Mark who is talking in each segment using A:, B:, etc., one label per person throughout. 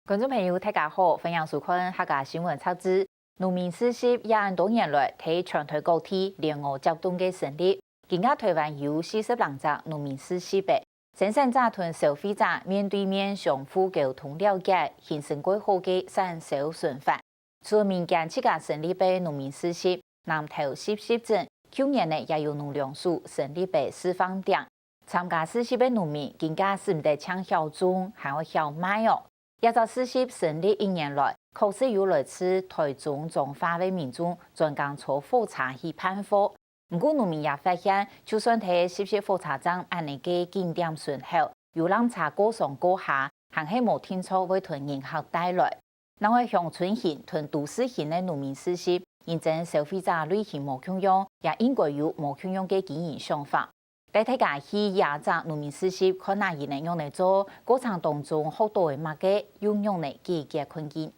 A: 观众朋友，大家好，欢迎收看客家新闻插枝。农民事业廿多年来，喺全台各地联合集中嘅成立，今家台湾有40多农民事业嘅生产者同消费者面对面相互沟通了解，形成过好嘅产销循环。除了民间自家成立嘅农民事业，南投市镇去年呢也有农粮署成立嘅示范店，参加事业嘅农民更加是唔得抢小种，还要小卖哦。一个事业成立1年来，确实有来自台中、彰化的民众专工坐火车去办货。不过农民也发现，就算喺事业火车站安尼嘅景点顺后，游览车过上过下，还是无听错会同人口带来。那位乡村型同都市型的农民事业，认证消费者类型无共样，也应该有无共样嘅经营想法。带大家去亚洲农民事业，看哪能用嚟做过程当中好多嘅物嘅运用嚟解决困境。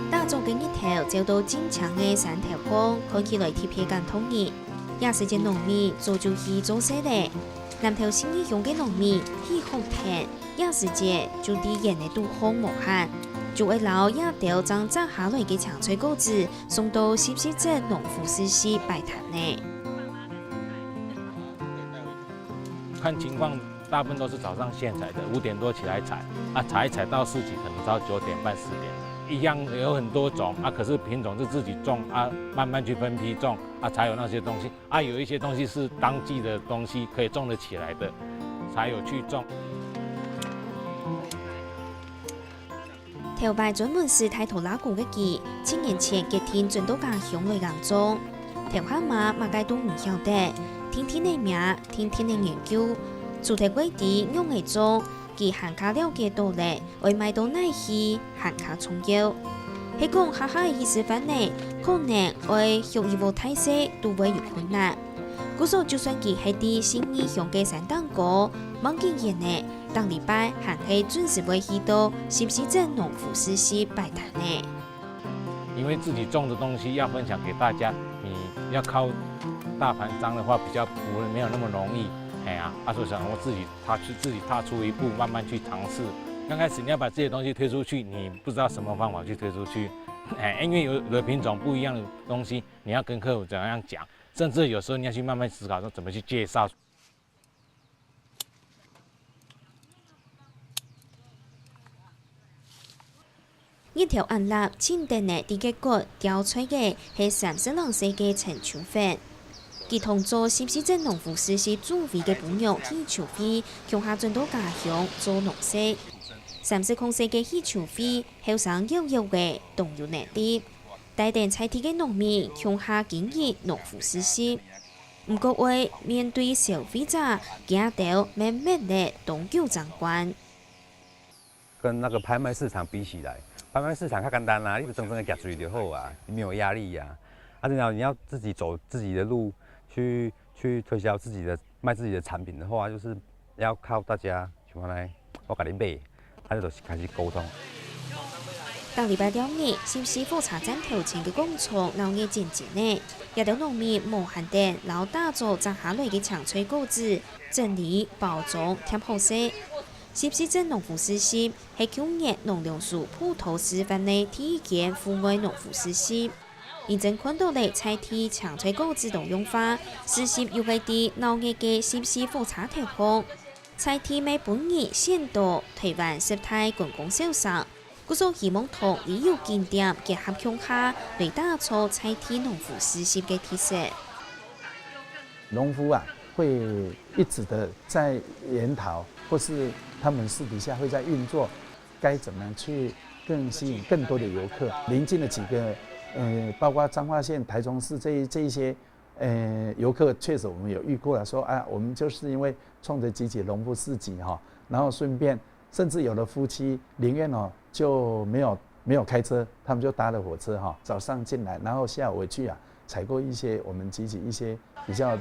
B: 大众嘅日头走到正常嘅山头坡，看起来贴片咁统一，也是只农民做就去做些咧。南投新义乡嘅农民去红田，也是只就地人嘅都好无限。就会留一条将摘下来嘅长穗果子送到10镇农夫市市摆摊呢。
C: 看情况，大部分都是早上现采的，5点多起来采，采一采到市集可能到9点半10点。一样有很多种可是品种是自己种慢慢去分批种才有那些东西有一些东西是当季的东西可以种得起来的，才有去种。
B: 头摆专门是抬头拉鼓嘅记，7年前嘅天转到家乡来耕种，头下马介都唔晓得，天天嘅名，天天嘅研究，主题规定用嚟种，佢行卡了嘅道理，为买到奶去行卡重要。喺讲下下嘅意思翻呢，可能为学一部体式都会有困难。故所就算佢喺啲新义乡嘅山蛋糕，望見人呢。當禮拜還係準時會去到10鎮農夫市市擺攤呢。
C: 因為自己種的東西要分享給大家，你要靠大盤商的話，比較沒有那麼容易。所以想我自己踏出一步，慢慢去嘗試。剛開始你要把這些東西推出去，你不知道什麼方法去推出去。因為有的品種不一樣的東西，你要跟客戶怎樣講，甚至有時候你要去慢慢思考說怎麼去介紹。
B: 一條安立前定嘅啲嘅骨雕出嘅係32歲嘅陳秋芬，佢同做10鎮農夫市市主委嘅本娘許秋飛，向下轉到家鄉做農事。30歲嘅許秋飛後生悠悠嘅動有能力，帶定菜地嘅農民向下經營農夫市市。唔過為面對消費者，驚到慢慢嘅都有長官。
D: 跟那個拍賣市場比起來。拍賣市場較簡單啦，你就真正的夾水就好啊，你沒有壓力呀。然後你要自己走自己的路，去推銷自己的賣自己的產品的話，就是要靠大家像我來，我甲你買，就開始溝通。
B: 當禮拜2日，新市火車站頭前嘅廣場鬧熱戰戰呢，有啲農民無限定撈打造摘下來嘅長穗果子，整理包裝貼好勢。10鎮農夫市市係去年農糧署普陀示範嘅第一間戶外農夫市市，認真看到嚟菜地長穗果子動用法，市市又係啲鬧熱嘅10市火車頭旁，菜地每本日先到台灣十大觀光小城，故所希望同旅遊景點結合向下，嚟打造菜地農夫市市嘅特色。
E: 農夫會一直的在研討，或是他們私底下會在運作，該怎麼去更吸引更多的遊客。鄰近的幾個，包括彰化縣、台中市這一些，遊客確實我們有遇過了，說我們就是因為衝着集農夫市集然後順便，甚至有的夫妻寧願就沒有開車，他們就搭了火車早上進來，然後下午回去採購一些我們集一些比較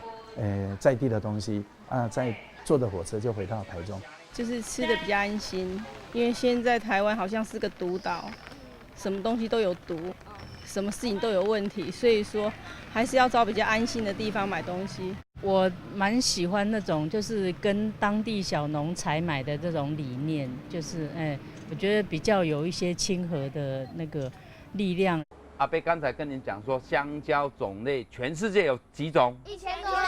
E: 在地的東西再坐的火車就回到台中。
F: 就是吃的比較安心，因為現在台灣好像是個毒島，什麼東西都有毒，什什么事情都有问题，所以说还是要找比较安心的地方买东西。
G: 我蛮喜欢那种就是跟当地小农采买的这种理念，就是我觉得比较有一些亲和的那个力量。
H: 阿伯刚才跟您讲说，香蕉种类全世界有几种？1000多种。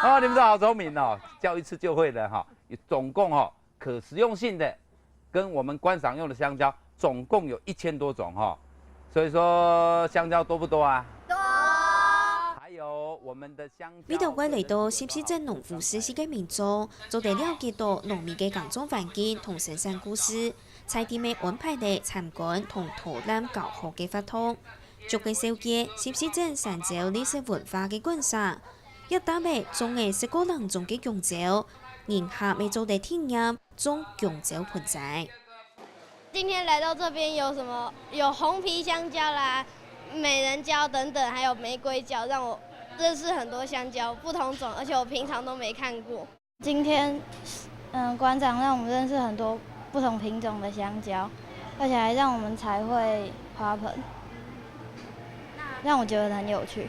H: 哦，你们都好聪明哦，教一次就会了哈。总共可食用性的跟我们观赏用的香蕉，总共有1000多种哈。所以说香蕉多不多啊？多。还有我们的香蕉。
B: 呢度我嚟到新市镇农夫实习嘅民众，就得了解到农民嘅耕种环境同生产故事。菜店嘅安排嘅参观同导览教學嘅活動，逐個小節新市鎮神州歷史文化嘅觀賞，一打尾仲係10個人中嘅香蕉，然後未做地體驗種香蕉盆栽。
I: 今天來到這邊有什麼？有紅皮香蕉啦、美人蕉等等，還有玫瑰蕉，讓我認識很多香蕉，不同種，而且我平常都沒看過。今天，館長讓我們認識很多不同品種的香蕉，而且還讓我們彩繪花盆，讓我覺得很有趣。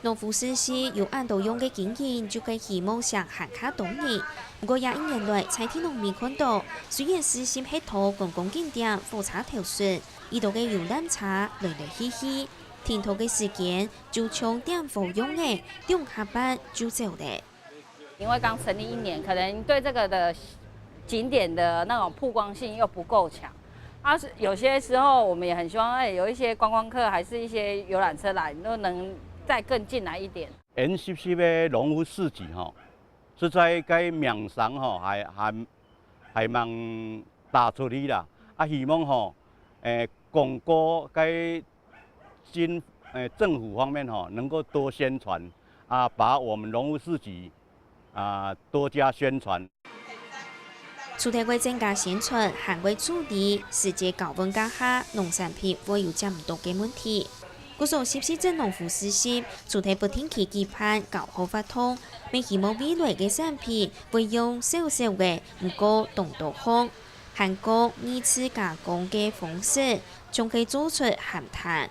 B: 農夫實習有按到用嘅經驗，就可希望上行卡動人。不過也1年來，菜天農民看到，雖然實習喺度公共景點火車頭順，呢度嘅遊覽車來來去去，停途嘅時間就從點火用嘅用下班就走了。
J: 因為剛成立1年，可能對這個的景點的那種曝光性又不夠強，有些時候我們也很希望，有一些觀光客，還是一些遊覽車來，都能再更進來一點。
K: NCC 嘅農夫市集是在cái名聲還蠻打出去啦，希望鞏固cái政府方面能夠多宣傳把我們農夫市集多加宣傳。
B: 除咗會增加宣傳，還會處理世界高溫下下農產品會有這麼多嘅問題。故所新市鎮農夫實習，除咗不定期舉辦教學活動，並希望未來嘅產品會用小小嘅唔過動作方，韓國2次加工嘅方式，仲可以做出鹹炭。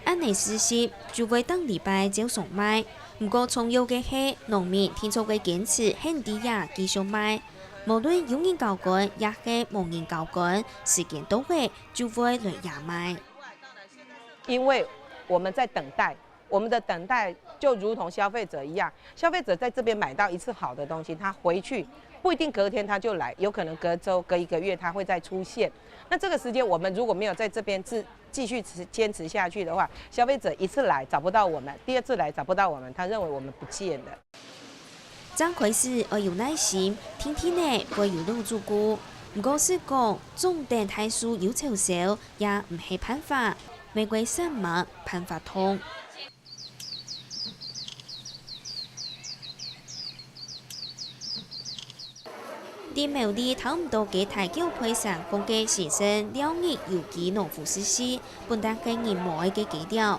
B: 按嚟實習就會當禮拜就送賣，唔過重要嘅係農民聽從嘅堅持很低呀繼續賣。無論有人交管，也係無人交管，時間到嘅就會來也賣。
L: 因為我們在等待，我們的等待就如同消費者一樣，消費者在這邊買到一次好的東西，他回去不一定隔天他就來，有可能隔週、隔1個月他會再出現。那這個時間我們如果沒有在這邊繼續堅持下去的話，消費者一次來找不到我們，第2次來找不到我們，他認為我們不見了。
B: 張開始要有耐心，天天呢會有路做過，唔過是講種電太樹有潮少，也唔係辦法。玫瑰山脈噴發通。啲苗啲睇唔到嘅大橋配上公嘅先生2日有機農夫實習，本單嘅人模嘅基調。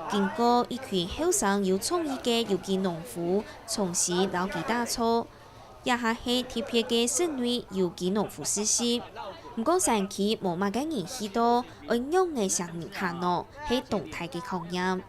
B: 經過一群後生有創意嘅有機農夫從事老機打操，也係特別嘅省內有機農夫實習。唔過山區冇乜嘅人去到，應用嘅上面下落係動態嘅考驗。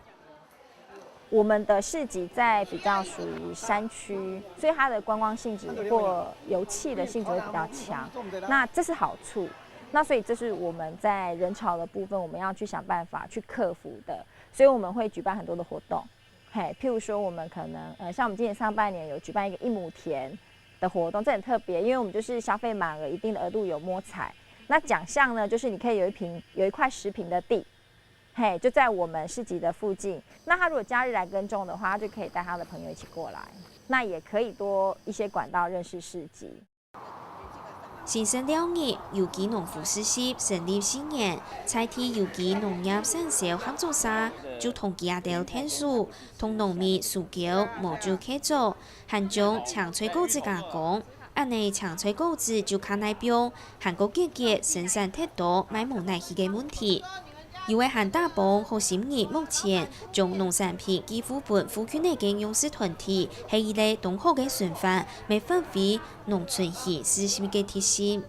M: 我們的市集在比較屬於山區，所以它的觀光性質或遊憩的性質會比較強。那這是好處。那所以這是我們在人潮的部分，我們要去想辦法去克服的。所以我們會舉辦很多的活動，譬如說我們可能像我們今年上半年有舉辦一個一畝田的活動，這很特別，因為我們就是消費滿額一定的額度有摸彩。那獎項呢，就是你可以有一塊10坪的地，就在我們市集的附近。那他如果假日來耕種的話，他就可以帶他的朋友一起過來，那也可以多一些管道認識市集。
B: 新生2日有機農夫實習成立4年，菜地有機農業產銷合作社就同其他條天數，同農民訴求無就可做，還將長脆果子加工。按呢長脆果子就看代表韓國價格生產太多買無耐去嘅問題。因為韓大幫和新業目前將農產品幾乎本賦權嘅勇士團體係一類同好嘅選法，未發揮農村系實習嘅特性。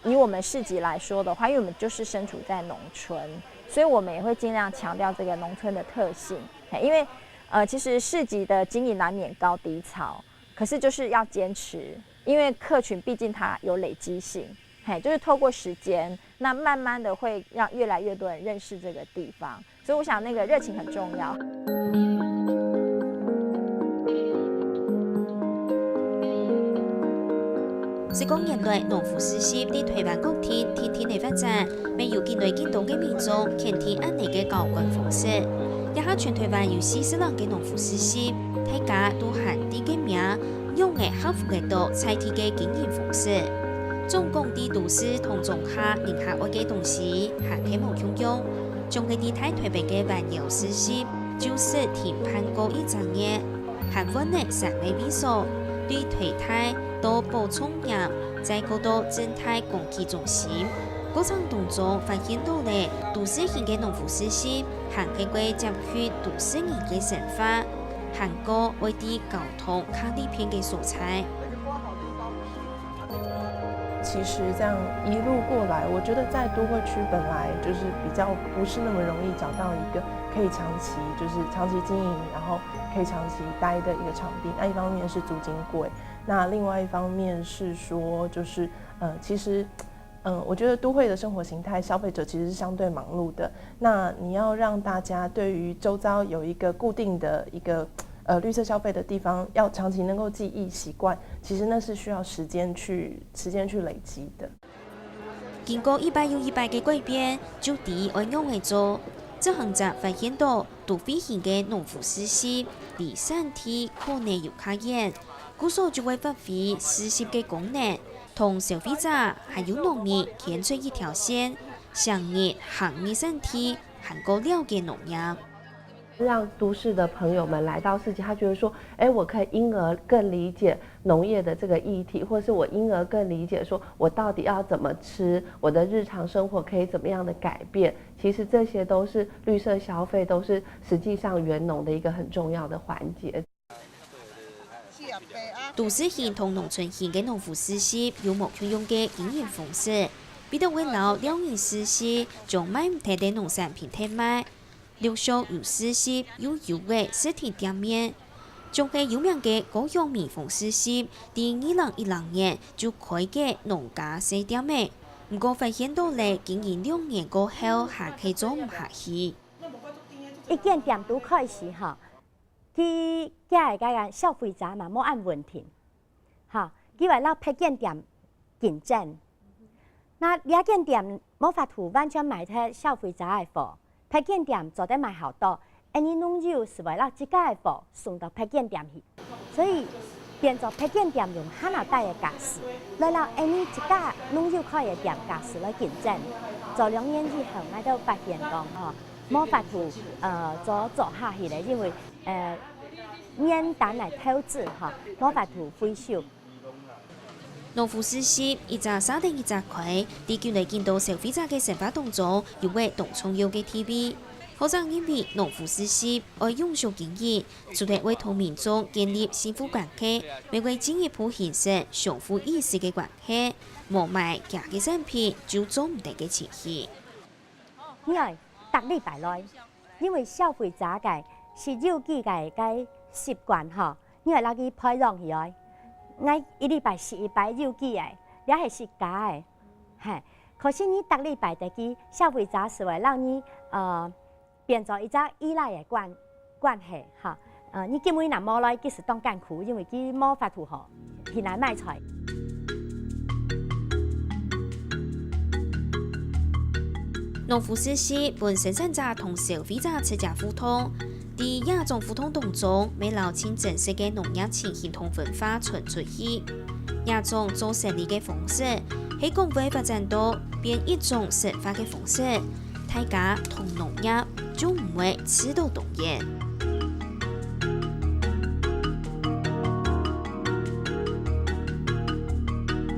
M: 以我們市集來說的話，因為我們就是身處在農村，所以我们也会尽量强调这个农村的特性。因为其实市集的经营难免高低潮，可是就是要坚持，因为客群毕竟它有累积性，就是透过时间，那慢慢的会让越来越多人认识这个地方，所以我想那个热情很重要。
B: 19年來，農夫事業喺台灣各地天天嚟發展，未有見來見到嘅民眾傾聽安尼嘅交關方式。也喺全台灣有40人嘅農夫事業，大家都喊啲嘅名，用嘅克服嘅到採地嘅經營方式。總共啲都市同種下寧夏愛嘅東西，係希望共用，將佢哋喺台北嘅環遊事業，就是田攀過一整夜，係穩嘅三個位數，對推態到補充營，在嗰度生態供給中心。過程當中發現到咧，都市型嘅農夫事業，行起過接去都市人嘅生活，行過為啲交通卡利片嘅素材。
N: 其實這樣一路過來，我覺得在都會區本來就是比較不是那麼容易找到一個可以長期經營，然後可以長期待的一個場地。那一方面是租金貴，那另外一方面是說就是其實我覺得都會的生活形態，消費者其實是相對忙碌的。那你要讓大家對於周遭有一個固定的一個綠色消費的地方，要長期能夠記憶習慣，其實那是需要時間去累積的。
B: 經過100又100嘅改變，就地按樣嚟做。這行者發現到都會型嘅農夫事業離山體可能有卡遠，故所就會發揮事業嘅功能，同消費者還有農民牽出一條線，想熱行熱身體，行過了解農業。
O: 讓都市的朋友們來到市集，他覺得說，我可以因而更理解農業的這個議題，或是我因而更理解說我到底要怎麼吃，我的日常生活可以怎麼樣的改變。其實這些都是綠色消費，都是實際上園農的一個很重要的環節。
B: 都市型同農村型嘅農夫事業有目標用嘅經營方式，彼得為了兩年事業，將賣唔同嘅農產品推賣。陸續有事業有嘅實體店面，仲係有名嘅高陽蜜蜂事業，喺2010年就開嘅農家小店面。不過發現到咧，經營2年過後，還係做唔下去。
P: 一間店都開始哈，佢嘅個消費者嘛冇按問題，哈，佢為了批間店競爭，那呢間店冇法度完全賣喺消費者嘅貨。批件店做得賣好多，你農友是為了自家嘅貨送到批件店去，所以變做批件店用加拿大嘅價錢，來到你自家農友開嘅店價錢來競爭。做2年之後，我都發現講冇法度做下去咧，因為面單嚟投資冇法度回收。
B: 農夫事業一隻沙定一隻開，地區嚟見到消費者嘅生活當中，有為農村有嘅 TV。好像因為農夫事業愛永續經營，除了為同民眾建立幸福關係，未為進一步形成相互意識嘅關係，冇賣假嘅產品就做唔得嘅情形。
P: 因為逐禮拜來，因為消費者嘅是有機嘅習慣嗬，因為攞去培養起來。我一禮拜是一擺有機嘅，也係是假嘅，係。可是你逐禮拜的機消費者是為讓你變做一個依賴嘅關係，嚇。你根本若冇來，佢是當艱苦，因為佢冇法度好，現來賣出來。
B: 農夫事業本生產者同消費者直接互通。喺亞種互通當中，未留清正式嘅農業情形同文化傳出去。亞種做生意嘅方式，喺工會發展到變一種生活嘅方式，大家同農業就唔會刺到動員。